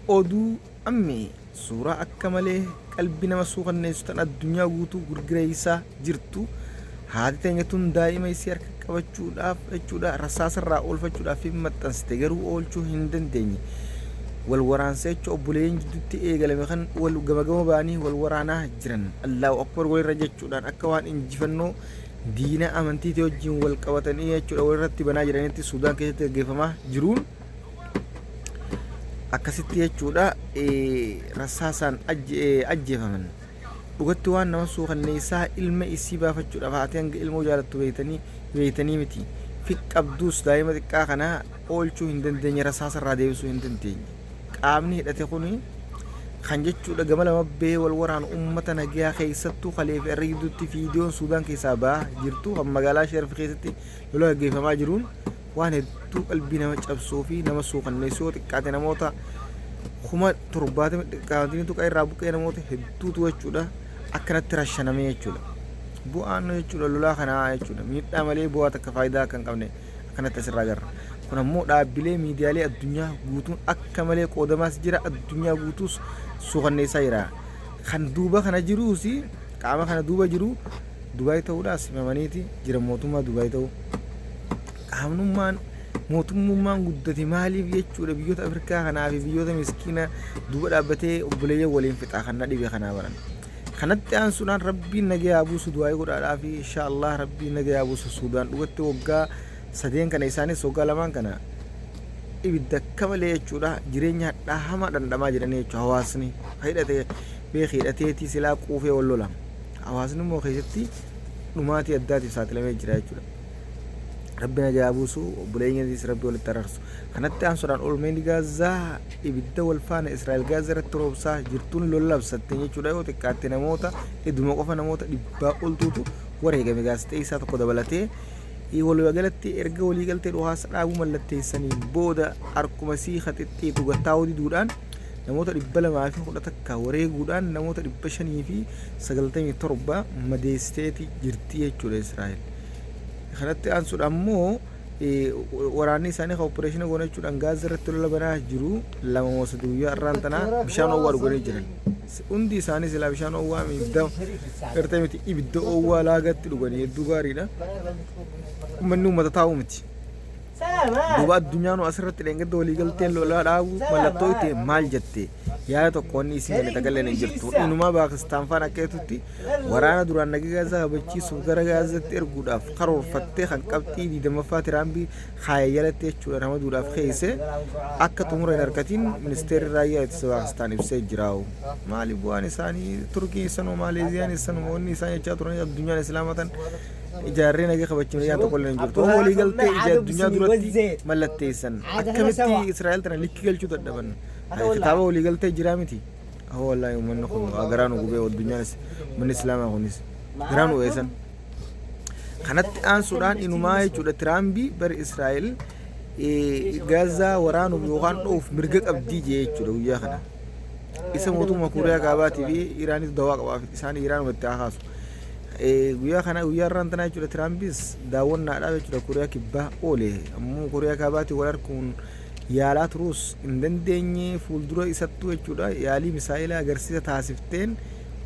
oduu ammee suuraa akka malee qalbii nama suukanneessu tan addunyaa guutuu gurgureessaa jirtu haati teenya tun daa'ima isii harka qabachuudhaaf jechuudha rasaasarraa oolfachuudhaaf maxxansite garuu oolchuu hin dandeenye wal waraansa jecha obboleeyyan jidduutti eegalame kan wal gama ba'anii wal waraanaa jiran Allahu akbar walirra jechuudhaan akka waan injifannoo diina amantii wajjin wal qabatanii jechuudha walirratti banaa jiranitti Suudaan keessatti gaggeeffamaa jiruun akkasitti jechuudha rasaasaan ajjeefaman dhugatti waan nama suukanneessaa ilma isii baafachuudhaaf haati hanga ilmoo jaalattu beeytanii miti fiqqabduus daa'ima xiqqaa kana oolchuu hin dandeenye rasaasarraa deebisuu hin dandeenye qaamni hidhate kun kan jechuudha gama lama bee wal waraan ummata nagayaa keessattuu kaleef irra gidduutti viidiyoon Suudaan keessaa ba'aa jirtu kan magaalaa Sharif keessatti lola gaggeeffamaa jiruun waan hedduu qalbii nama cabsuu fi nama suukanneessuu xiqqaate namoota 70,000 xiqqaatanii tuqaa irraa buqqee namoota hedduutu jechuudha akkanatti rashaname jechuudha bu'aan jechuudha lolaa kanaa jechuudha miidhaa malee bu'aa takka faayidaa kan qabne akkanatti asirraa agarra kun ammoo dhaabbilee miidiyaalee addunyaa guutuun akka malee qoodamaas jira addunyaa guutuus suukanneessaa jira kan duuba kana jiruus qaama kana duuba jiru Dubaay ta'uudhaas himamaniiti jira mootummaa Dubaay ta'uu qaamnummaan mootummaan guddate maaliif jechuudha biyyoota Afrikaa kanaa fi biyyoota miskiina duuba dhaabbatee obboleeyyan waliin fixaa kan dhibee kanaa baran kanatti aansuudhaan rabbiin nagaa buusu du'aa godhaadhaa fi inshaallah rabbiin nagaa buusu Suudaan dhugatti waggaa sadeen kana isaanis waggaa lamaan kana ibidda akka malee jechuudha jireenya hadhaa'amaa dhandhamaa jiranii jechuudha hawaasni hidhatee beekii hidhateetii silaa quufee wal lola hawaasni immoo keessatti dhumaatii addaatiif saaxilamee jira jechuudha rabbi nagaa buusu obboleeyyanis rabbi walitti araarsu kanatti aansuudhaan olmeen gaazaa ibidda wal faana Israa'el gaazaa irratti roobsaa jirtuun lola labsatte jechuudha yoo xiqqaatte namoota hedduma qofa namoota 100 oltuutu wareegame gaazexee isaa tokko dabalatee walgalatti erga waliigaltee dhuhaasa dhaabuu mallatteessaniin booda arkuma sii haxixxiitu gattaa'uu diduudhaan namoota 210 wareeguudhaan namoota 597 madeessiteeti jirti jechuudha Israa'el kanatti aansuudhaan ammoo waraanni isaanii kan opereeshina goone jechuudhaan gaazaa irratti lola banaa jiru lama moosa guyyaa irraan tanaa bishaan owwaa dhuganii jiran hundi isaanii silaa bishaan owwaa miidhama gartee miti ibidda owwaa laagatti dhuganii hedduu gaariidha ummanni uummata taa'u miti duuba addunyaan asirratti dheengadda waliigalteen lolaa dhaabu mallattoo itti maal jette yaada tokkoonni isin jedhe tagalleen hin jirtu inumaa Paakistaan faan akka jetutti waraana duraan nagaa gaazaa kabachiisuuf gara gaazaatti erguudhaaf karoorfattee kan qabxii 20ffaa Tiraambii haayyaalatte jechuudha ramaduudhaaf keesse akka xumura hin argatiin ministeerri raayyaa ittisa Paakistaan ibsee jiraawu maali bu'aan isaanii Turkii sanoo Maaleeziyaan sanoo onni isaan jechaa turan addunyaan islaamatan ijaarree nagaa kabachiifne yaa tokko illee hin jirtu waliigaltee addunyaa duratti mallatteessan akkamitti Israa'el tana likki galchuu dadhaban kitaaba waliigaltee jiraa miti wallahi uummanni kun agaraanu gubee addunyaanis manni islaamaa kunis garaanu eessan kanatti aansuudhaan inumaa jechuudha Tiraambii bari Israa'el gaazaa waraanuuf yookaan dhoof mirga qabdii jee jechuudha guyyaa kana isa mootummaa Kuuriyaa Kaabaatii fi Iraaniif dawaa qabaaf isaan Iraanumatti haasu guyyaa kana guyyaa irraan tanaa jechuudha Tiraambiis daawwannaadhaaf jechuudha Kuuriyaa Kibbaa oole ammoo Kuuriyaa Kaabaatii wal harkuun yaalaa turuus hin dandeenye fuuldura isattuu jechuudha yaalii misaa'ilaa agarsiisa taasifteen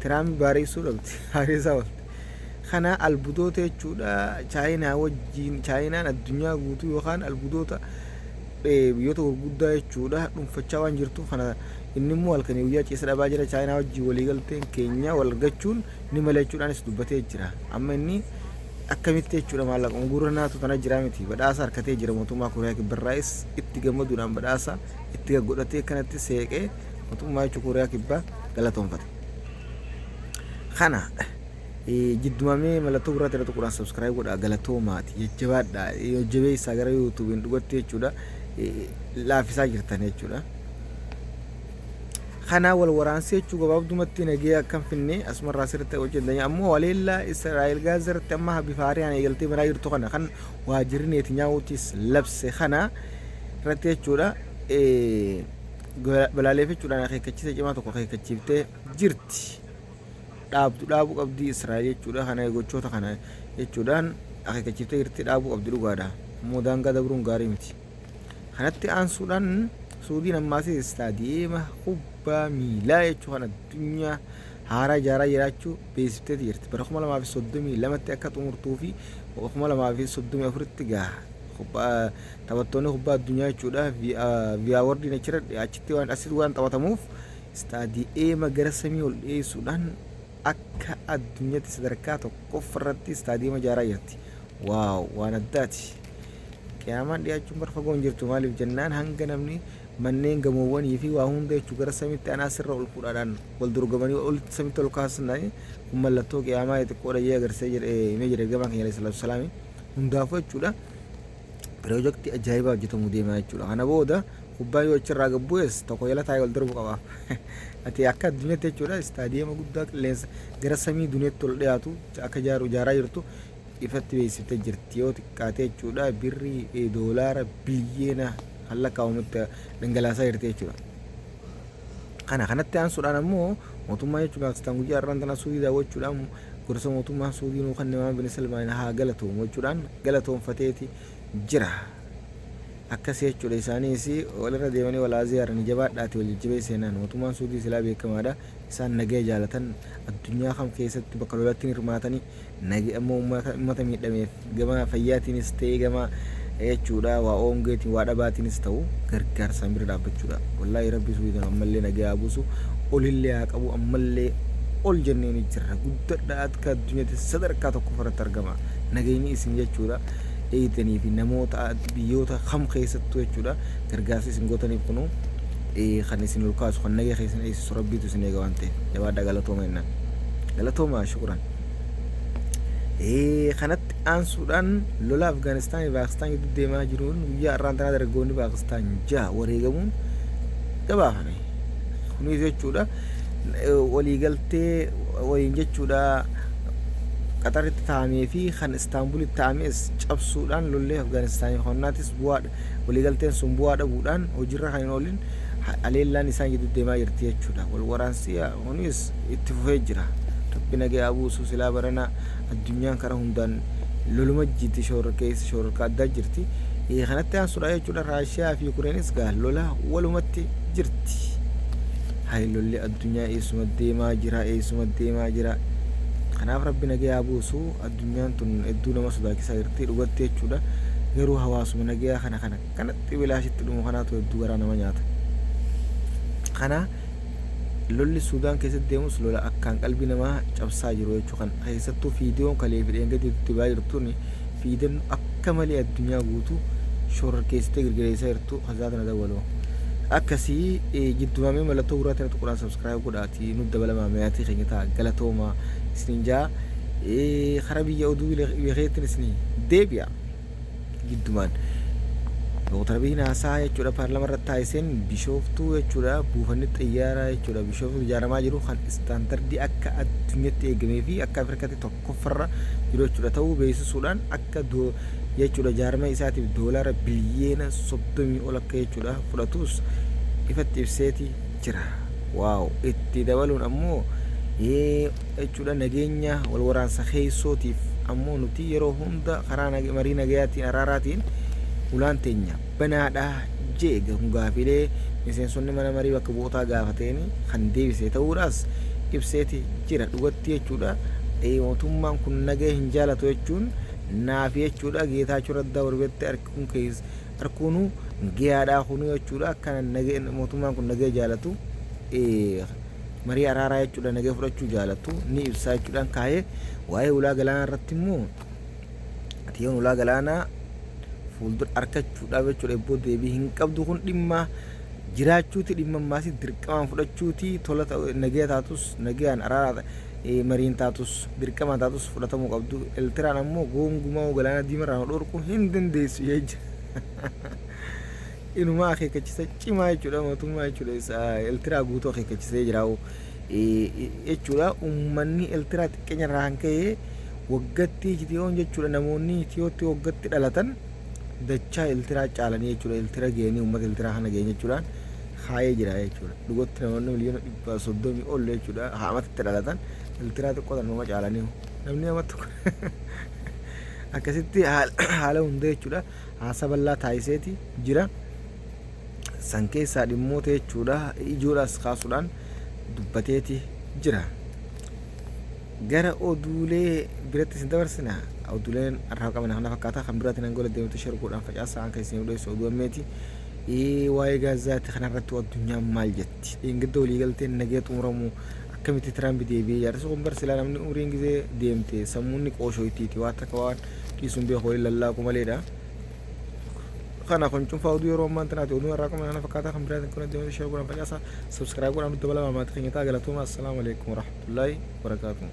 Tiraambii baareessuu dhabde haareessaa oolte kana albuudoota jechuudha Chaayinaa wajjiin Chaayinaan addunyaa guutuu yookaan albuudoota biyyoota gurguddaa jechuudha dhuunfachaa waan jirtuuf kana inni immoo halkanii guyyaa ciisa dhabaa jira Chaayinaa wajjin waliigalteen keenya wal gachuun ni mala jechuudhaanis dubbatee jira amma inni akkamitti jechuudha maallaqa gurguranaatu tana jira miti badhaasa harkatee jira mootummaa Kuuriyaa Kibbaarraayis itti gammaduudhaan badhaasa itti godhatee kanatti seeqee mootummaa jechuudha Kuuriyaa Kibbaa galatoonfate kana jiddumamee mallattoo gurraacha irratti quraan subscribe godhaa galatoomaati jajjabaadha jajjabeessaa gara YouTube'n dhugatti jechuudha laafisaa jirtan jechuudha kana wal waraansa jechuudha gabaabdumatti nagee akkam finne asumarraa sirriitti hojjetanii ammoo waleellaa Israa'el gaazaa irratti amma bifaariyaan eegaltee banaa jirtu kana kan waajjirri Netanyaahuttis labse kana irratti jechuudha balaaleffachuudhaan akeekkachiisa cimaa tokko akeekkachiiftee jirti dhaabuu qabdi Israa'el jechuudha kana gochoota kana jechuudhaan akeekkachiiftee jirti dhaabuu qabdi dhugaadha ammoo daangaa dabruun gaarii miti kanatti aansuudhaan suudiin ammaas istaadiyeema kubbaa miilaa jechuu kan addunyaa haaraa ijaaraa jiraachuu beeksiftee jirti. Bara 2032tti akka xumurtuu fi 2034tti gaha taphattoonni kubbaa addunyaa jechuudha viiyaawardiin achitti waan asitti waan taphatamuuf istaadiyeema gara samii ol dhiyeessuudhaan akka addunyaatti sadarkaa tokkoffaarratti istaadiyeema ijaaraa jirti. waaw waan addaati. qiyaamaan dhiyaachuun bar fagoon jirtu maaliif jennaan hanga namni manneen gamoowwanii fi waa hunda jechuu gara samiitti anaa sirra ol fuudhaadhaan wal dorgomanii olitti samiitti ol kaasnaan kun mallattoo qiyaamaa xiqqoodha jee agarsiisee himee jedhe gamaan keenya alayhi salaatu wasalaam hundaafuu jechuudha piroojeektii ajaa'ibaa hojjetamuu deemaa jechuudha. Kana booda kubbaa yoo achirraa gabbu'es tokko jala taa'ee wal darbu qabaaf. Ati akka addunyaatti jechuudha istaadiyeema guddaa qilleensa gara samii duniyaatti ol dhiyaatu akka ijaaraa jirtu ifatti beeksiftee jirti. Yoo xiqqaate jechuudha birrii doolaara biliyeena halla kaawwamutti dhangalaasaa jirti jechuudha. Kanatti aansuudhaan ammoo mootummaa jechuun Paakistaan guyyaa irraan tana suudii daawwachuudhaan gorsa mootummaa suudii nuu kan namaa bin Salmaan haa galatoomu jechuudhaan galatoonfateeti jira. Akkasii jechuudha isaanis walirra deemanii walaa ziyaaran jabaadhaati wal jajjabee seenan mootummaan suudii silaa beekamaadha. Isaan nagaya jaalatan addunyaa kam keessatti bakka lolaatti hirmaatanii nagaya ammoo uummata miidhameef gama fayyaatiinis ta'ee gama jechuudha waa oongeetiin waa dhabaatiinis ta'u gargaarsaan bira dhaabbachuudha. Wallaahi rabbi suudiin ammallee nagaya buusu olillee haa qabu ammallee ol jenneen jirra guddaadha akka addunyaatti sadarkaa tokko irratti argama nagayni isin jechuudha. Eedanii fi namoota biyyoota kam keessattuu jechuudha gargaarsa isin gootaniif kunu kan isin ol kaasu kan nagaya keessan eessisu rabbiitu isin eega waan ta'eef jabaadha galatooma jennaan galatooma shukuran. Kanatti aansuudhaan lola Afgaanistaan fi Paakistaan gidduu deemaa jiruun guyyaa irraan tanaa dargaggoonni Paakistaan 6 wareegamuun gabaafame. Kunis jechuudha waliigaltee waliin jechuudha Qataritti taa'amee fi kan Istaanbulitti taa'ames cabsuudhaan lollee Afgaanistaanii qonnaatis bu'aadha. Waliigalteen sun bu'aa dhabuudhaan hojiirra kan hin oolin aleellaan isaan gidduu deemaa jirti jechuudha. Wal waraansi kunis itti fufee jira. Rabbi nagaya buusu silaa barana addunyaan karaa hundaan loluma jirti shoorka addaa jirti. Kanatti aansuudha jechuudha Raashiyaa fi Yukureenis lola walumatti jirti. Hayi lolli addunyaa eessuma deemaa jira. Kanaaf rabbi nagaya buusu addunyaan tun hedduu nama sodaachisaa jirti dhugatti jechuudha. Garuu hawaasuma nagaya kanatti bilaashitti dhumu kanaatu hedduu garaa nama nyaata. Kana lolli Suudaan keessatti deemus lola akkaan qalbii namaa cabsaa jiru jechuudha. Kan keessattuu fiidiyoon kalee fidheen gadi itti jirtuun fiidiyoon akka malee addunyaa guutuu shororkeessitee girgireessaa jirtu hazaatana dawwaloo. Akkasii jiddumamee mallattoo gurraatiin tuquraan subscribe godhaati nuti dabalamaa meeyaatii keenya ta'a galatooma isin jaa karaa biyya oduu beekeetiin isin deebi'a jiddumaan Dr. Abiy Naasaa jechuudha paarlaamaa irratti taasiseen bishooftuu jechuudha buufanni xiyyaaraa jechuudha bishooftuu ijaaramaa jiru kan istaandardii akka addunyaatti eegamee fi akka Afrikaatti tokkoffarra jiru jechuudha ta'uu beeksisuudhaan akka jechuudha jaarmaa isaatiif doolaara biliyeena 30 ol akka jechuudha fudhatus ifatti ibseeti jira. Waaw itti dabaluun ammoo jechuudha nageenya wal waraansa keessootiif ammoo nuti yeroo hunda karaa marii nagayaatiin araaraatiin ulaan teenya banaadha jeega gaafilee miseensonni mana marii bakka bu'ootaa gaafateen kan deebisee ta'uudhaas ibseeti jira dhugatti jechuudha. Mootummaan kun nagaya hin jaalatu jechuun naaf jechuudha Geetaachoo Raddaa warbeetti harkuunu gayaadhaa kunu jechuudha akka mootummaan kun nagaya jaalatu marii araaraa jechuudha nagaya fudhachuu jaalatu ni ibsaa jechuudhaan kaa'ee waa'ee ulaa galaanaa irratti immoo atiyoon ulaa galaanaa fuuldura argachuudhaaf jechuudha eebboo deebii hin qabdu kun dhimma jiraachuuti dhimma maasii dirqamaan fudhachuuti tola nagaya taatus nagayaan araaraa mariin taatus dirqamaan taatus fudhatamuu qabdu. Eltiraan ammoo gongumaa galaana diimarraa dhorkuu hin dandeessu jechuudha. Inumaa akeekkachiisa cimaa jechuudha mootummaa jechuudha Eltiraa guutuu akeekkachisee jiraa'u jechuudha. Uummanni Eltiraa xiqqeenya irraa kan ka'e waggatti Itiyoon jechuudha namoonni Itiyootti waggatti dhalatan dachaa Eltiraa caalanii jechuudha. Eltira geenii uummata Eltiraa kana geenye jechuudhaan haayee jira jechuudha. Dhugatti namoonni miliyoona 130 ol jechuudha haamatti dhalatan Eltiraa xiqqoo nama caalanii namni nama tokko akkasitti haala hunda jechuudha haasa bal'aa taasiseeti jira. san keessaa dhimmoota jechuudha ijoodhaas kaasuudhaan dubbateeti jira. Gara oduulee biratti isin dabarsina. Oduuleen har'a qabna kana fakkaataa kan biraatti nan gola deemtu sharquudhaan facaasaa kan isin odeessu oduu ammeeti. Waa'ee Gaazaatti kanarratti addunyaan maal jetti? Ingidda waliigalteen nagee xumuramu akkamitti Tiraamp deebi'ee yaadasa kun barsiilaa namni umriin gisee deemte sammuunni qooshoo ittiiti waan takka waan dhiisuun beekoo lallaaqu maleedha. Kana kun cunfaa oduu yeroo ammaan tanaati oduu har'a qabna kana fakkaataa kan biraatti kun deemtu sharquudhaan facaasaa subscribe godhaan dabala maamaatii keenyataa galatooma. Assalaamu alaikum warahmatullaahi wabarakaatuh.